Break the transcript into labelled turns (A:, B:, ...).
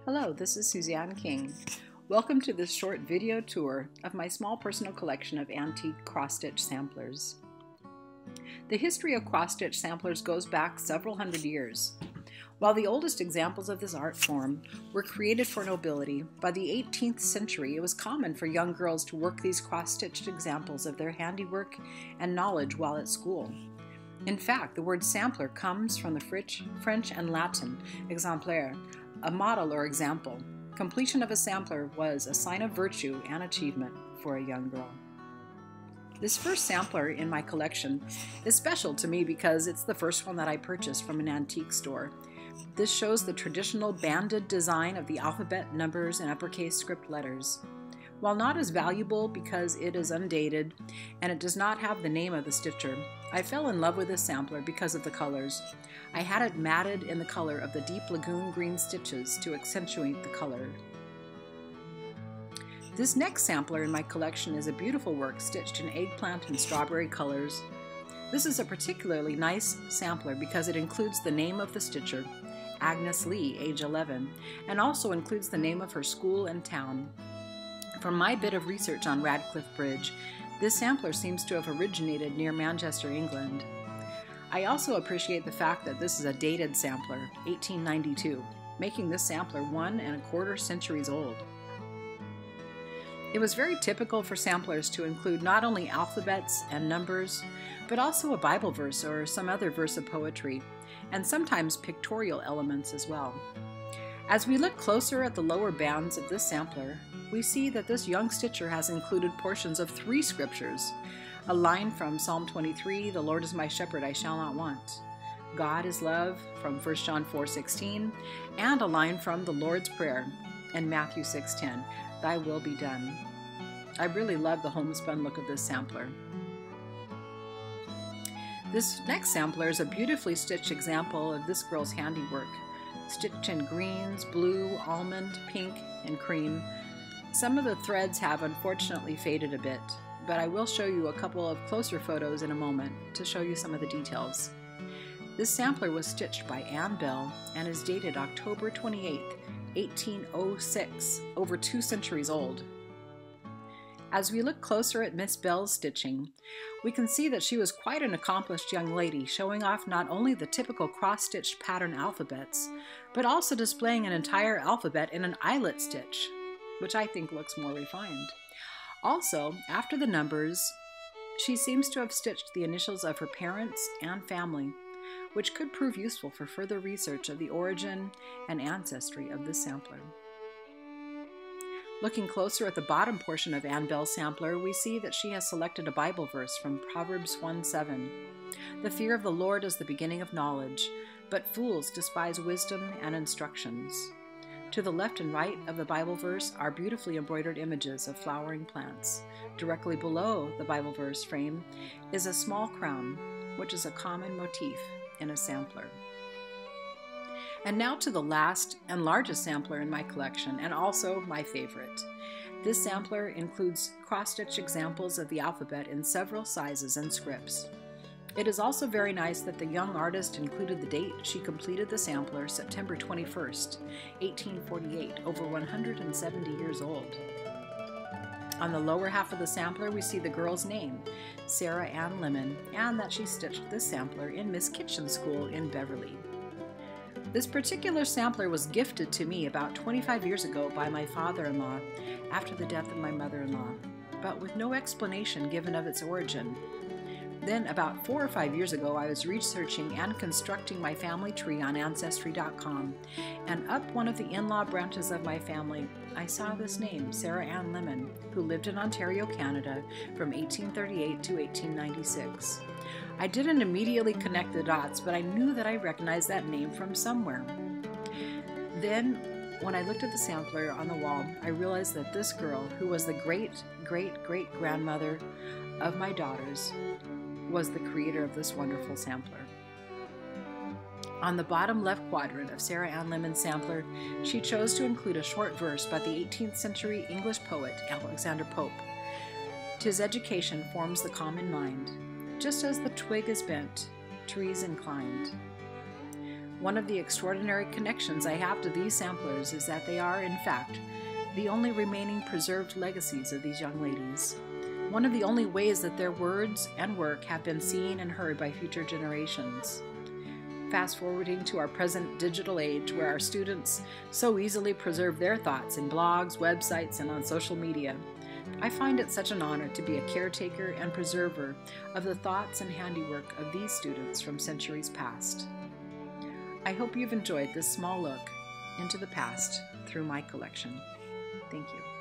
A: Hello, this is Suzanne King. Welcome to this short video tour of my small personal collection of antique cross-stitch samplers. The history of cross-stitch samplers goes back several hundred years. While the oldest examples of this art form were created for nobility, by the 18th century it was common for young girls to work these cross-stitched examples of their handiwork and knowledge while at school. In fact, the word sampler comes from the French and Latin exemplaire, a model or example. Completion of a sampler was a sign of virtue and achievement for a young girl. This first sampler in my collection is special to me because it's the first one that I purchased from an antique store. This shows the traditional banded design of the alphabet, numbers, and uppercase script letters. While not as valuable because it is undated and it does not have the name of the stitcher, I fell in love with this sampler because of the colors. I had it matted in the color of the deep lagoon green stitches to accentuate the color. This next sampler in my collection is a beautiful work stitched in eggplant and strawberry colors. This is a particularly nice sampler because it includes the name of the stitcher, Agnes Lee, age 11, and also includes the name of her school and town. From my bit of research on Radcliffe Bridge, this sampler seems to have originated near Manchester, England. I also appreciate the fact that this is a dated sampler, 1892, making this sampler 1¼ centuries old. It was very typical for samplers to include not only alphabets and numbers, but also a Bible verse or some other verse of poetry, and sometimes pictorial elements as well. As we look closer at the lower bands of this sampler, we see that this young stitcher has included portions of 3 scriptures, a line from Psalm 23, "The Lord is my shepherd, I shall not want," "God is love" from 1 John 4:16, and a line from the Lord's Prayer in Matthew 6:10, "Thy will be done." I really love the homespun look of this sampler. This next sampler is a beautifully stitched example of this girl's handiwork, stitched in greens, blue, almond, pink, and cream. Some of the threads have unfortunately faded a bit, but I will show you a couple of closer photos in a moment to show you some of the details. This sampler was stitched by Anne Bell and is dated October 28, 1806, over 2 centuries old. As we look closer at Miss Bell's stitching, we can see that she was quite an accomplished young lady, showing off not only the typical cross-stitched pattern alphabets, but also displaying an entire alphabet in an eyelet stitch, which I think looks more refined. Also, after the numbers, she seems to have stitched the initials of her parents and family, which could prove useful for further research of the origin and ancestry of this sampler. Looking closer at the bottom portion of Anne Bell's sampler, we see that she has selected a Bible verse from Proverbs 1:7. "The fear of the Lord is the beginning of knowledge, but fools despise wisdom and instructions." To the left and right of the Bible verse are beautifully embroidered images of flowering plants. Directly below the Bible verse frame is a small crown, which is a common motif in a sampler. And now to the last and largest sampler in my collection, and also my favorite. This sampler includes cross-stitch examples of the alphabet in several sizes and scripts. It is also very nice that the young artist included the date she completed the sampler, September 21st, 1848, over 170 years old. On the lower half of the sampler, we see the girl's name, Sarah Ann Lemon, and that she stitched this sampler in Miss Kitchen's school in Beverly. This particular sampler was gifted to me about 25 years ago by my father-in-law after the death of my mother-in-law, but with no explanation given of its origin. Then, about 4 or 5 years ago, I was researching and constructing my family tree on Ancestry.com, and up one of the in-law branches of my family, I saw this name, Sarah Ann Lemon, who lived in Ontario, Canada, from 1838 to 1896. I didn't immediately connect the dots, but I knew that I recognized that name from somewhere. Then, when I looked at the sampler on the wall, I realized that this girl, who was the great-great-great-grandmother of my daughters, was the creator of this wonderful sampler. On the bottom left quadrant of Sarah Ann Lemon's sampler, she chose to include a short verse by the 18th century English poet Alexander Pope. "'Tis education forms the common mind. Just as the twig is bent, trees inclined." One of the extraordinary connections I have to these samplers is that they are, in fact, the only remaining preserved legacies of these young ladies. One of the only ways that their words and work have been seen and heard by future generations. Fast forwarding to our present digital age, where our students so easily preserve their thoughts in blogs, websites, and on social media, I find it such an honor to be a caretaker and preserver of the thoughts and handiwork of these students from centuries past. I hope you've enjoyed this small look into the past through my collection. Thank you.